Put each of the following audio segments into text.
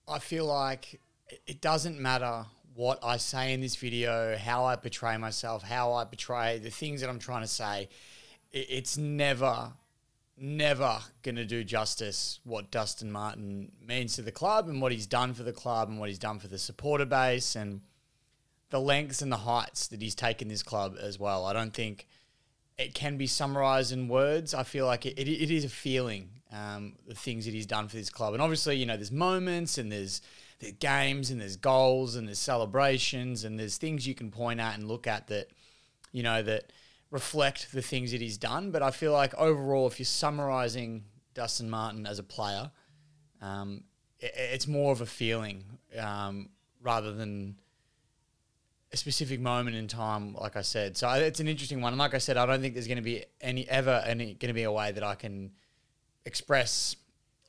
I feel like it doesn't matter what I say in this video, how I portray myself, how I portray the things that I'm trying to say. It's never going to do justice what Dustin Martin means to the club and what he's done for the club and what he's done for the supporter base and the lengths and the heights that he's taken this club as well. I don't think it can be summarised in words. I feel like it is a feeling, the things that he's done for this club. And obviously, there's moments and there's games and there's goals and there's celebrations and there's things you can point at and look at that, that reflect the things that he's done. But I feel like overall, if you're summarising Dustin Martin as a player, it's more of a feeling rather than a specific moment in time, like I said. So it's an interesting one. And like I said, I don't think there's going to be going to be a way that I can express,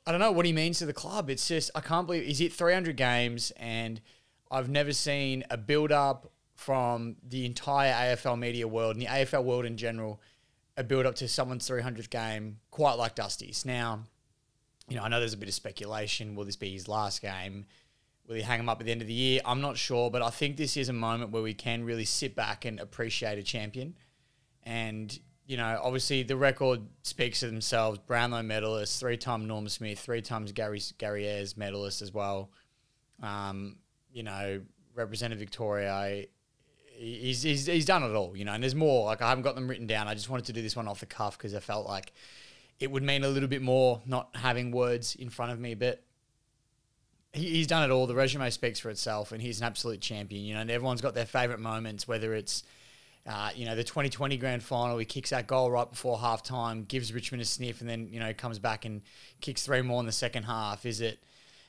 I don't know, what he means to the club. It's just, I can't believe he's hit 300 games and I've never seen a build-up from the entire AFL media world and the AFL world in general, a build-up to someone's 300th game quite like Dusty's. Now, I know there's a bit of speculation. Will this be his last game? Will he hang him up at the end of the year? I'm not sure, but I think this is a moment where we can really sit back and appreciate a champion. And, obviously the record speaks for themselves. Brownlow medalist, 3-time Norm Smith, 3 times Gary Ayres medalist as well. Represented Victoria. He's done it all, and there's more. Like, I haven't got them written down. I just wanted to do this one off the cuff because I felt like it would mean a little bit more not having words in front of me, but he's done it all. The resume speaks for itself, and he's an absolute champion. And everyone's got their favourite moments, whether it's, the 2020 grand final, he kicks that goal right before halftime, gives Richmond a sniff, and then, comes back and kicks 3 more in the second half. Is it,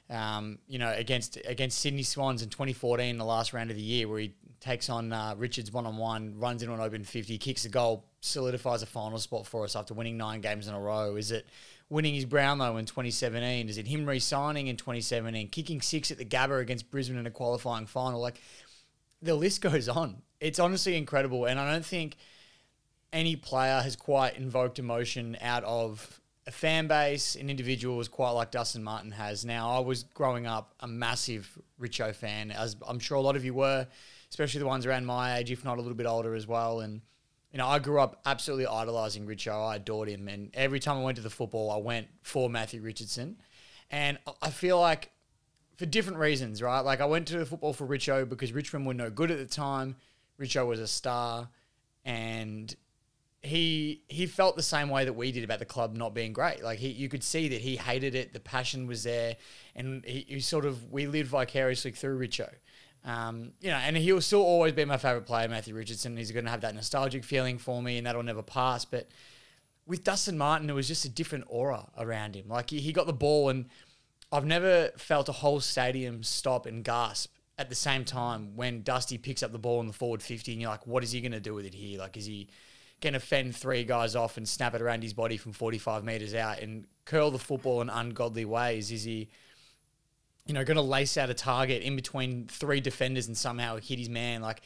against Sydney Swans in 2014, the last round of the year, where he takes on Richards one-on-one, runs into an open 50, kicks a goal, solidifies a final spot for us after winning 9 games in a row? Is it winning his Brownlow in 2017? Is it him re-signing in 2017, kicking 6 at the Gabba against Brisbane in a qualifying final? Like, the list goes on. It's honestly incredible, and I don't think any player has quite invoked emotion out of a fan base, an individual, as quite like Dustin Martin has. Now, I was growing up a massive Richo fan, as I'm sure a lot of you were, especially the ones around my age, if not a little bit older as well. And, I grew up absolutely idolising Richo. I adored him. And every time I went to the football, I went for Matthew Richardson. And I feel like, for different reasons, right? Like, I went to the football for Richo because Richmond were no good at the time. Richo was a star. And he felt the same way that we did about the club not being great. Like, you could see that he hated it. The passion was there. And we lived vicariously through Richo. And he'll still always be my favourite player, Matthew Richardson. He's going to have that nostalgic feeling for me, and that'll never pass. But with Dustin Martin, it was just a different aura around him. Like, he got the ball, and I've never felt a whole stadium stop and gasp at the same time when Dusty picks up the ball in the forward 50, and you're like, what is he going to do with it here? Like, is he going to fend 3 guys off and snap it around his body from 45 metres out and curl the football in ungodly ways? Is he going to lace out a target in between 3 defenders and somehow hit his man? Like,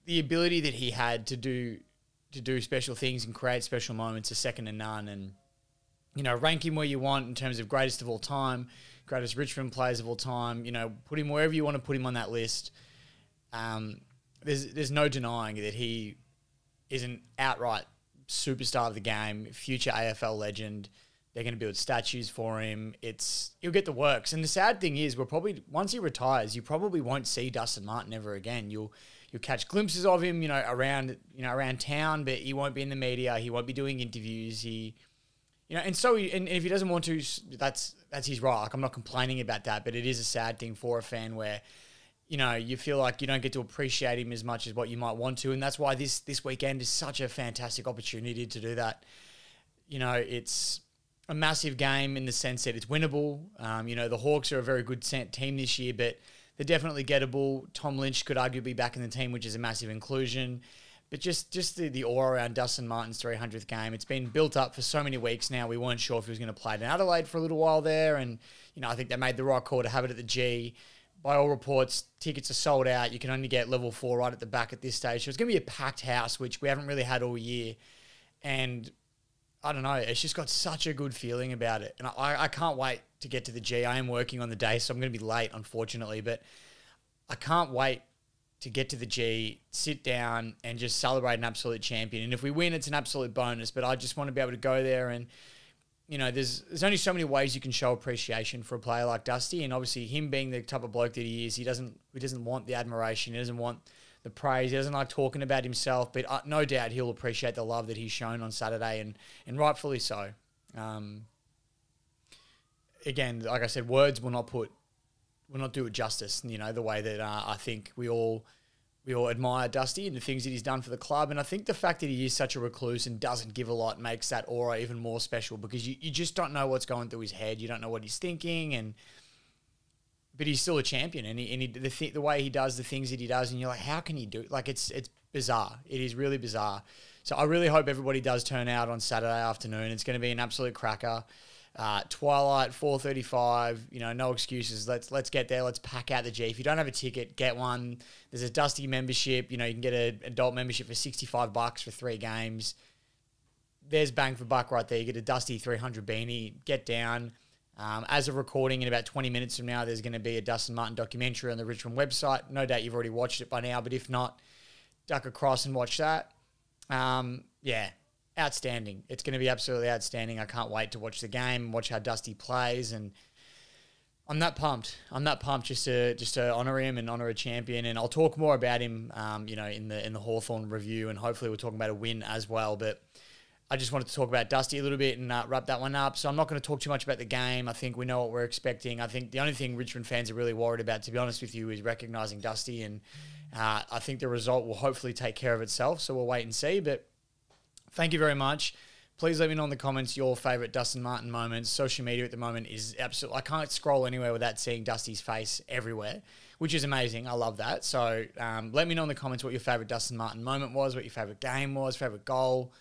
the ability that he had to do special things and create special moments is second to none. And, rank him where you want in terms of greatest of all time, greatest Richmond players of all time, put him wherever you want to put him on that list. There's no denying that he is an outright superstar of the game, future AFL legend. They're going to build statues for him. He'll get the works. And the sad thing is, once he retires, you probably won't see Dustin Martin ever again. You'll catch glimpses of him, around town, but he won't be in the media. He won't be doing interviews. And if he doesn't want to, that's his right. Like, I'm not complaining about that, but it is a sad thing for a fan where, you feel like you don't get to appreciate him as much as what you might want to. And that's why this weekend is such a fantastic opportunity to do that. It's a massive game in the sense that it's winnable. The Hawks are a very good team this year, but they're definitely gettable. Tom Lynch could arguably be back in the team, which is a massive inclusion. But just the aura around Dustin Martin's 300th game, it's been built up for so many weeks now. We weren't sure if he was going to play it in Adelaide for a little while there. And, I think they made the right call to have it at the G. By all reports, tickets are sold out. You can only get level 4 right at the back at this stage. So it's going to be a packed house, which we haven't really had all year. And I don't know, it's just got such a good feeling about it. And I can't wait to get to the G. I am working on the day, so I'm going to be late, unfortunately, but I can't wait to get to the G, sit down and just celebrate an absolute champion. And if we win, it's an absolute bonus, but I just want to be able to go there and, you know, there's only so many ways you can show appreciation for a player like Dusty, and obviously him being the type of bloke that he is, he doesn't want the admiration, he doesn't want the praise, he doesn't like talking about himself, but no doubt he'll appreciate the love that he's shown on Saturday, and rightfully so. Again, like I said, words will not do it justice, you know, the way that I think we all admire Dusty and the things that he's done for the club. And I think the fact that he is such a recluse and doesn't give a lot makes that aura even more special, because you just don't know what's going through his head. You don't know what he's thinking, but he's still a champion. And the way he does the things that he does, and you're like, how can he do it? Like, it's bizarre. It is really bizarre. So I really hope everybody does turn out on Saturday afternoon. It's going to be an absolute cracker. Twilight, 4:35, you know, no excuses. Let's get there. Let's pack out the G. If you don't have a ticket, get one. There's a Dusty membership. You know, you can get an adult membership for $65 for 3 games. There's bang for buck right there. You get a Dusty 300 beanie. Get down. As of recording, in about 20 minutes from now, there's going to be a Dustin Martin documentary on the Richmond website. No doubt you've already watched it by now, but if not, duck across and watch that. Yeah. Outstanding. It's going to be absolutely outstanding. I can't wait to watch the game, watch how Dusty plays, and I'm that pumped. I'm that pumped just to honour him and honour a champion. And I'll talk more about him, you know, in the Hawthorn review, and hopefully we're talking about a win as well. But I just wanted to talk about Dusty a little bit and wrap that one up. So I'm not going to talk too much about the game. I think we know what we're expecting. I think the only thing Richmond fans are really worried about, to be honest with you, is recognising Dusty, and I think the result will hopefully take care of itself. So we'll wait and see. But thank you very much. Please let me know in the comments your favourite Dustin Martin moments. Social media at the moment is absolutely... I can't scroll anywhere without seeing Dusty's face everywhere, which is amazing. I love that. So let me know in the comments what your favourite Dustin Martin moment was, what your favourite game was, favourite goal,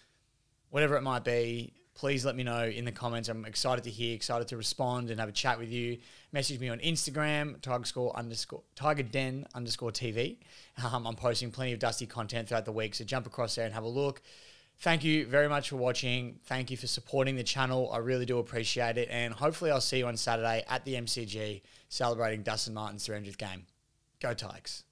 whatever it might be. Please let me know in the comments. I'm excited to hear, excited to respond and have a chat with you. Message me on Instagram, TigerDen_TV. I'm posting plenty of Dusty content throughout the week, so jump across there and have a look. Thank you very much for watching. Thank you for supporting the channel. I really do appreciate it. And hopefully I'll see you on Saturday at the MCG celebrating Dustin Martin's 300th game. Go Tigers.